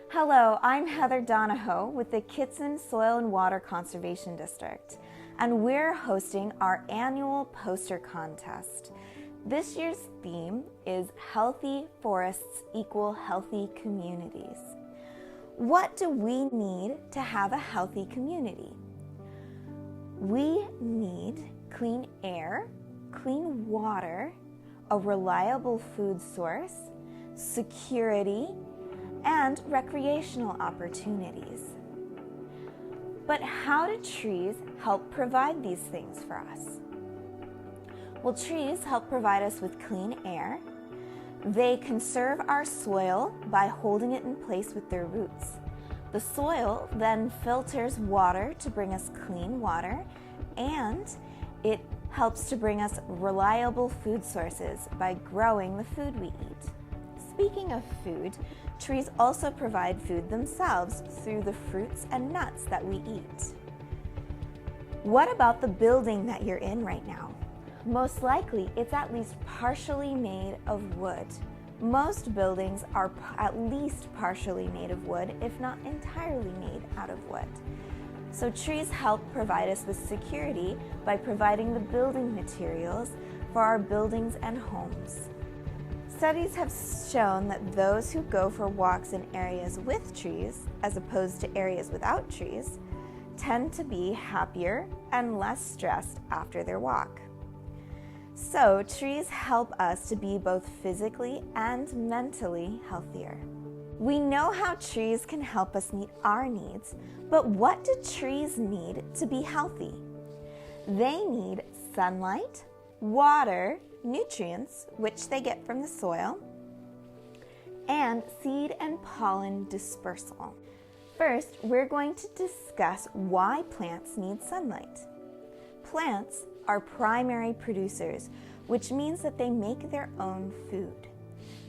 Hello, I'm Heather Donahoe with the Kittson Soil and Water Conservation District, and we're hosting our annual poster contest. This year's theme is Healthy Forests Equal Healthy Communities. What do we need to have a healthy community? We need clean air, clean water, a reliable food source, security, and recreational opportunities. But how do trees help provide these things for us? Well, trees help provide us with clean air. They conserve our soil by holding it in place with their roots. The soil then filters water to bring us clean water, and it helps to bring us reliable food sources by growing the food we eat. Speaking of food, trees also provide food themselves through the fruits and nuts that we eat. What about the building that you're in right now? Most likely, it's at least partially made of wood. Most buildings are at least partially made of wood, if not entirely made out of wood. So trees help provide us with security by providing the building materials for our buildings and homes. Studies have shown that those who go for walks in areas with trees, as opposed to areas without trees, tend to be happier and less stressed after their walk. So, trees help us to be both physically and mentally healthier. We know how trees can help us meet our needs, but what do trees need to be healthy? They need sunlight, water, nutrients, which they get from the soil, and seed and pollen dispersal. First, we're going to discuss why plants need sunlight. Plants are primary producers, which means that they make their own food.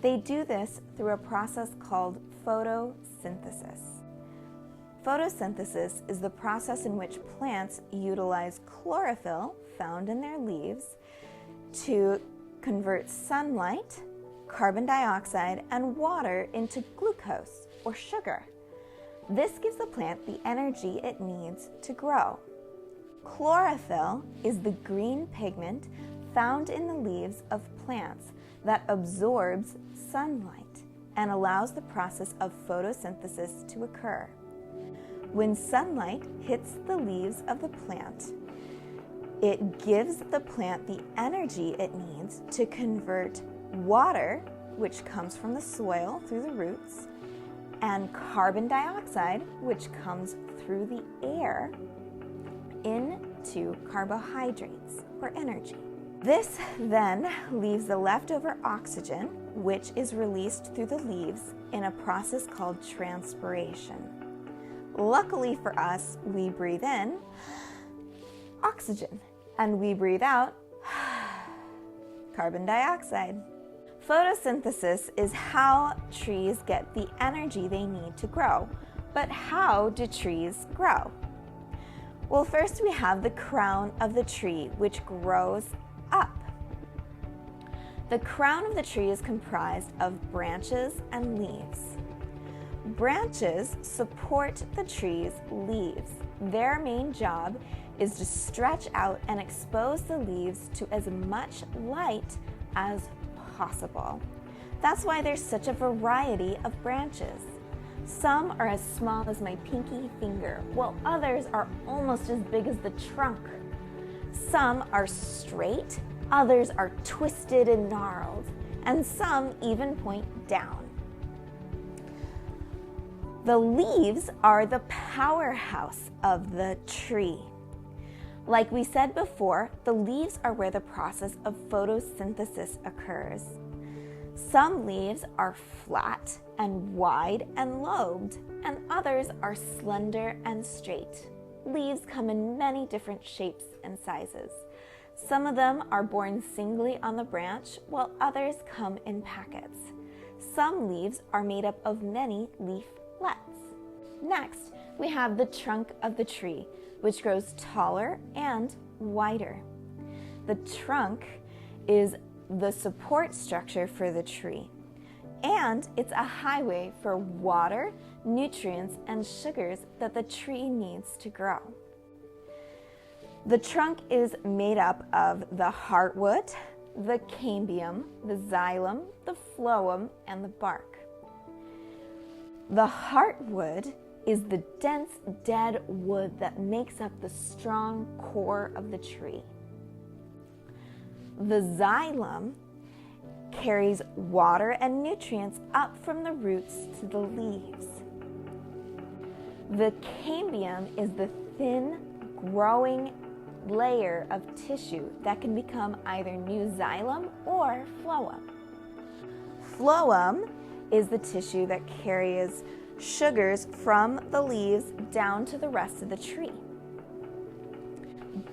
They do this through a process called photosynthesis. Photosynthesis is the process in which plants utilize chlorophyll found in their leaves to convert sunlight, carbon dioxide, and water into glucose or sugar. This gives the plant the energy it needs to grow. Chlorophyll is the green pigment found in the leaves of plants that absorbs sunlight and allows the process of photosynthesis to occur. When sunlight hits the leaves of the plant, it gives the plant the energy it needs to convert water, which comes from the soil through the roots, and carbon dioxide, which comes through the air, into carbohydrates or energy. This then leaves the leftover oxygen, which is released through the leaves in a process called transpiration. Luckily for us, we breathe in oxygen, and we breathe out carbon dioxide. Photosynthesis is how trees get the energy they need to grow. But how do trees grow? Well, first we have the crown of the tree, which grows up. The crown of the tree is comprised of branches and leaves. Branches support the tree's leaves. Their main job is to stretch out and expose the leaves to as much light as possible. That's why there's such a variety of branches. Some are as small as my pinky finger, while others are almost as big as the trunk. Some are straight, others are twisted and gnarled, and some even point down. The leaves are the powerhouse of the tree. Like we said before, the leaves are where the process of photosynthesis occurs. Some leaves are flat and wide and lobed, and others are slender and straight. Leaves come in many different shapes and sizes. Some of them are borne singly on the branch, while others come in packets. Some leaves are made up of many leaflets. Next, we have the trunk of the tree, which grows taller and wider. The trunk is the support structure for the tree. and it's a highway for water, nutrients, and sugars that the tree needs to grow. The trunk is made up of the heartwood, the cambium, the xylem, the phloem, and the bark. The heartwood is the dense, dead wood that makes up the strong core of the tree. The xylem carries water and nutrients up from the roots to the leaves. The cambium is the thin, growing layer of tissue that can become either new xylem or phloem. Phloem is the tissue that carries sugars from the leaves down to the rest of the tree.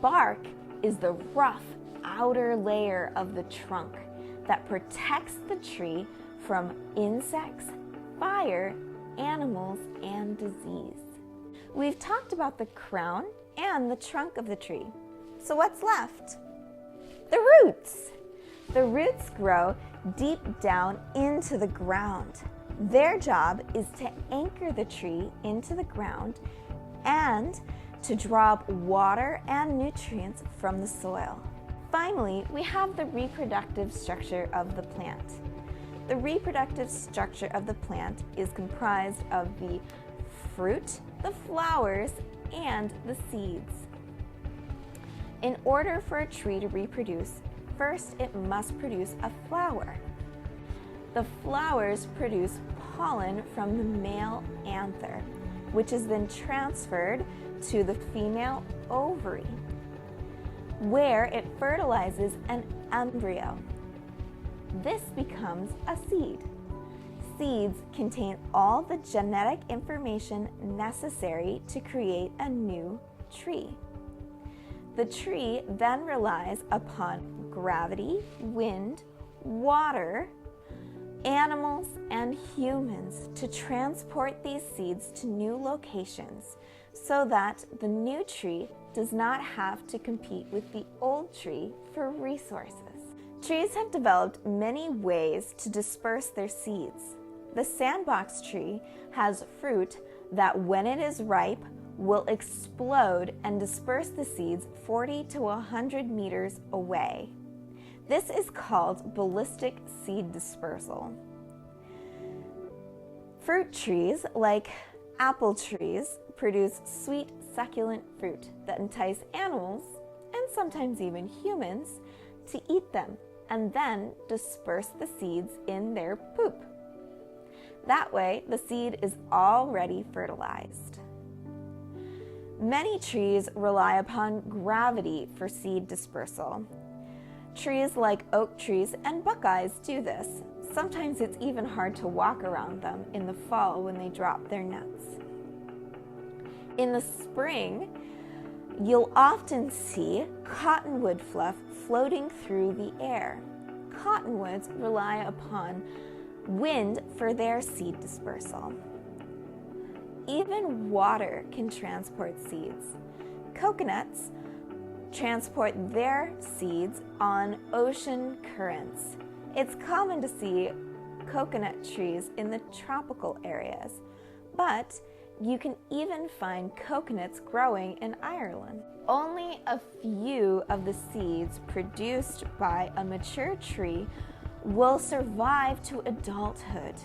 Bark is the rough outer layer of the trunk that protects the tree from insects, fire, animals, and disease. We've talked about the crown and the trunk of the tree. So what's left? The roots. The roots grow deep down into the ground. Their job is to anchor the tree into the ground and to draw up water and nutrients from the soil. Finally, we have the reproductive structure of the plant. The reproductive structure of the plant is comprised of the fruit, the flowers, and the seeds. In order for a tree to reproduce, first it must produce a flower. The flowers produce pollen from the male anther, which is then transferred to the female ovary, where it fertilizes an embryo. This becomes a seed. Seeds contain all the genetic information necessary to create a new tree. The tree then relies upon gravity, wind, water, animals, and humans to transport these seeds to new locations so that the new tree does not have to compete with the old tree for resources. Trees have developed many ways to disperse their seeds. The sandbox tree has fruit that, when it is ripe, will explode and disperse the seeds 40 to 100 meters away. This is called ballistic seed dispersal. Fruit trees, like apple trees, produce sweet, succulent fruit that entice animals, and sometimes even humans, to eat them and then disperse the seeds in their poop. That way, the seed is already fertilized. Many trees rely upon gravity for seed dispersal. Trees like oak trees and buckeyes do this. Sometimes it's even hard to walk around them in the fall when they drop their nuts. In the spring, you'll often see cottonwood fluff floating through the air. Cottonwoods rely upon wind for their seed dispersal. Even water can transport seeds. Coconuts transport their seeds on ocean currents. It's common to see coconut trees in the tropical areas, but you can even find coconuts growing in Ireland. Only a few of the seeds produced by a mature tree will survive to adulthood.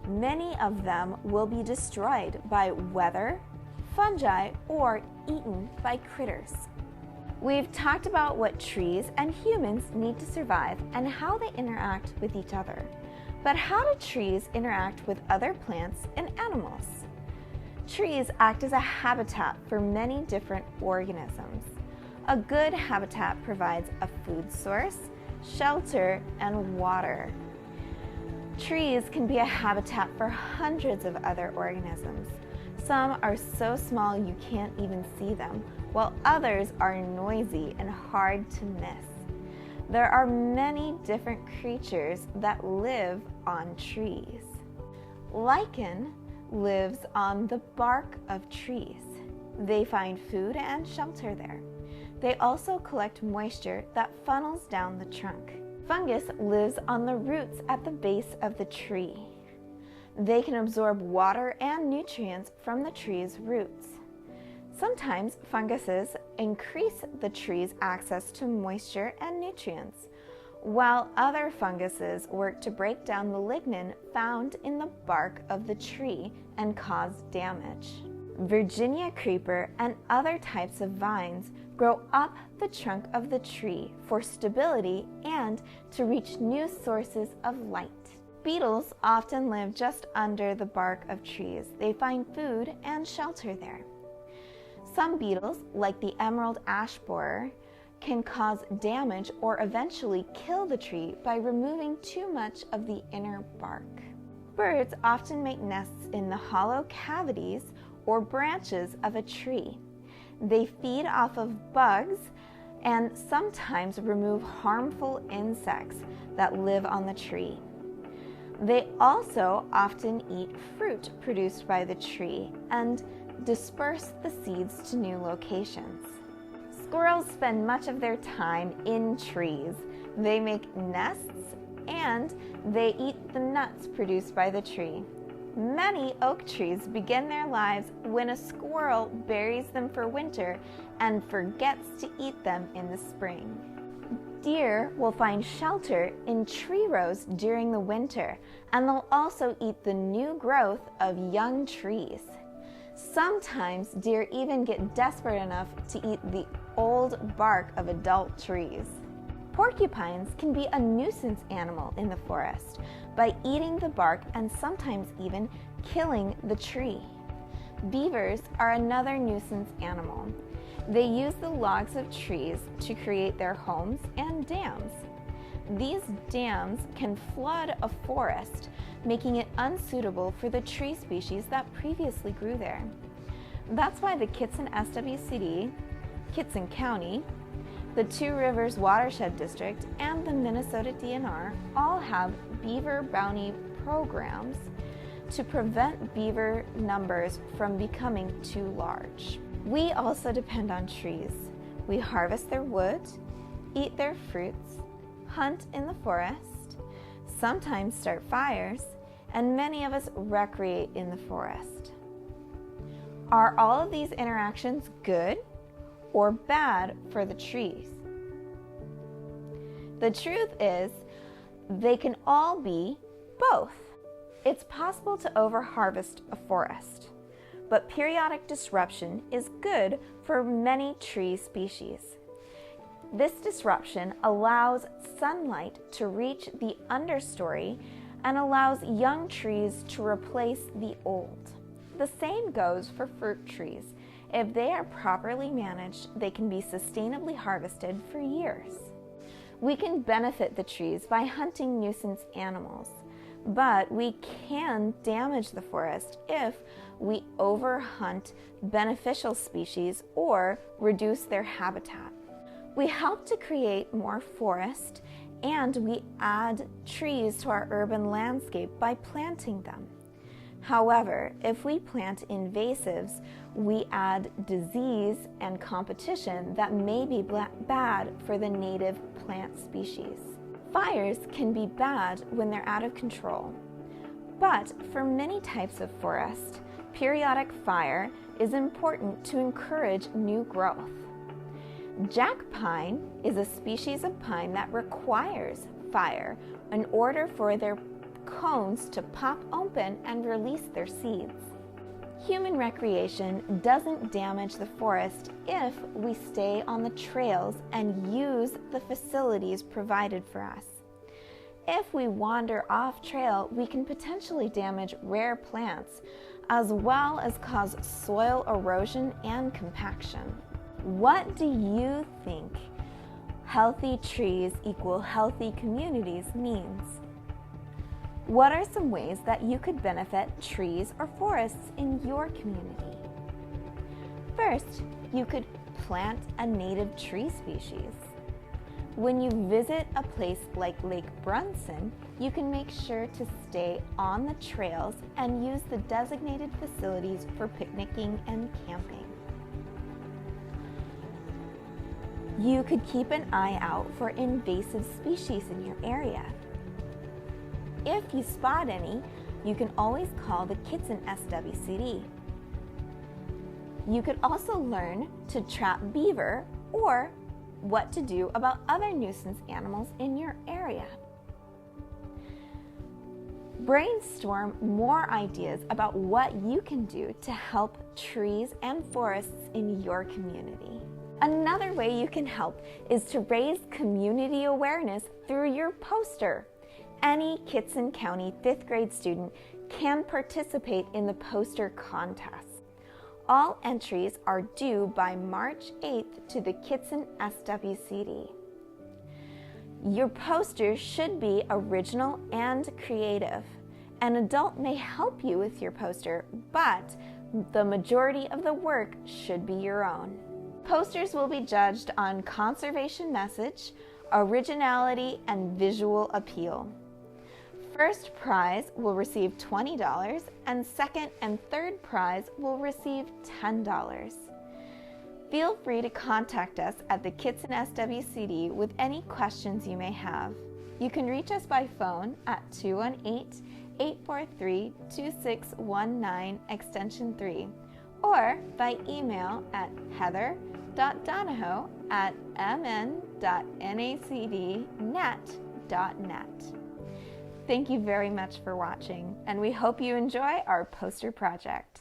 Many of them will be destroyed by weather, fungi, or eaten by critters. We've talked about what trees and humans need to survive and how they interact with each other. But how do trees interact with other plants and animals? Trees act as a habitat for many different organisms. A good habitat provides a food source, shelter, and water. Trees can be a habitat for hundreds of other organisms. Some are so small you can't even see them, while others are noisy and hard to miss. There are many different creatures that live on trees. Lichen lives on the bark of trees. They find food and shelter there. They also collect moisture that funnels down the trunk. Fungus lives on the roots at the base of the tree. They can absorb water and nutrients from the tree's roots. Sometimes funguses increase the tree's access to moisture and nutrients, while other funguses work to break down the lignin found in the bark of the tree and cause damage. Virginia creeper and other types of vines grow up the trunk of the tree for stability and to reach new sources of light. Beetles often live just under the bark of trees. They find food and shelter there. Some beetles, like the emerald ash borer, can cause damage or eventually kill the tree by removing too much of the inner bark. Birds often make nests in the hollow cavities or branches of a tree. They feed off of bugs and sometimes remove harmful insects that live on the tree. They also often eat fruit produced by the tree and disperse the seeds to new locations. Squirrels spend much of their time in trees. They make nests and they eat the nuts produced by the tree. Many oak trees begin their lives when a squirrel buries them for winter and forgets to eat them in the spring. Deer will find shelter in tree rows during the winter, and they'll also eat the new growth of young trees. Sometimes deer even get desperate enough to eat the old bark of adult trees. Porcupines can be a nuisance animal in the forest by eating the bark and sometimes even killing the tree. Beavers are another nuisance animal. They use the logs of trees to create their homes and dams. These dams can flood a forest, making it unsuitable for the tree species that previously grew there. That's why the Kittson SWCD, Kittson County, the Two Rivers Watershed District, and the Minnesota DNR all have beaver bounty programs to prevent beaver numbers from becoming too large. We also depend on trees. We harvest their wood, eat their fruits, hunt in the forest, sometimes start fires, and many of us recreate in the forest. Are all of these interactions good or bad for the trees? The truth is, they can all be both. It's possible to overharvest a forest, but periodic disruption is good for many tree species. This disruption allows sunlight to reach the understory and allows young trees to replace the old. The same goes for fruit trees. If they are properly managed, they can be sustainably harvested for years. We can benefit the trees by hunting nuisance animals, but we can damage the forest if we overhunt beneficial species or reduce their habitat. We help to create more forest, and we add trees to our urban landscape by planting them. However, if we plant invasives, we add disease and competition that may be bad for the native plant species. Fires can be bad when they're out of control, but for many types of forest, periodic fire is important to encourage new growth. Jack pine is a species of pine that requires fire in order for their cones to pop open and release their seeds. Human recreation doesn't damage the forest if we stay on the trails and use the facilities provided for us. If we wander off trail, we can potentially damage rare plants as well as cause soil erosion and compaction. What do you think healthy trees equal healthy communities means? What are some ways that you could benefit trees or forests in your community? First, you could plant a native tree species. When you visit a place like Lake Brunson, you can make sure to stay on the trails and use the designated facilities for picnicking and camping. You could keep an eye out for invasive species in your area. If you spot any, you can always call the Kittson SWCD. You could also learn to trap beaver or what to do about other nuisance animals in your area. Brainstorm more ideas about what you can do to help trees and forests in your community. Another way you can help is to raise community awareness through your poster. Any Kittson County 5th grade student can participate in the poster contest. All entries are due by March 8th to the Kittson SWCD. Your poster should be original and creative. An adult may help you with your poster, but the majority of the work should be your own. Posters will be judged on conservation message, originality, and visual appeal. First prize will receive $20 and second and third prize will receive $10. Feel free to contact us at the Kittson SWCD with any questions you may have. You can reach us by phone at 218-843-2619 extension 3 or by email at heather.donahoe@mn.nacdnet.net. Thank you very much for watching, and we hope you enjoy our poster project.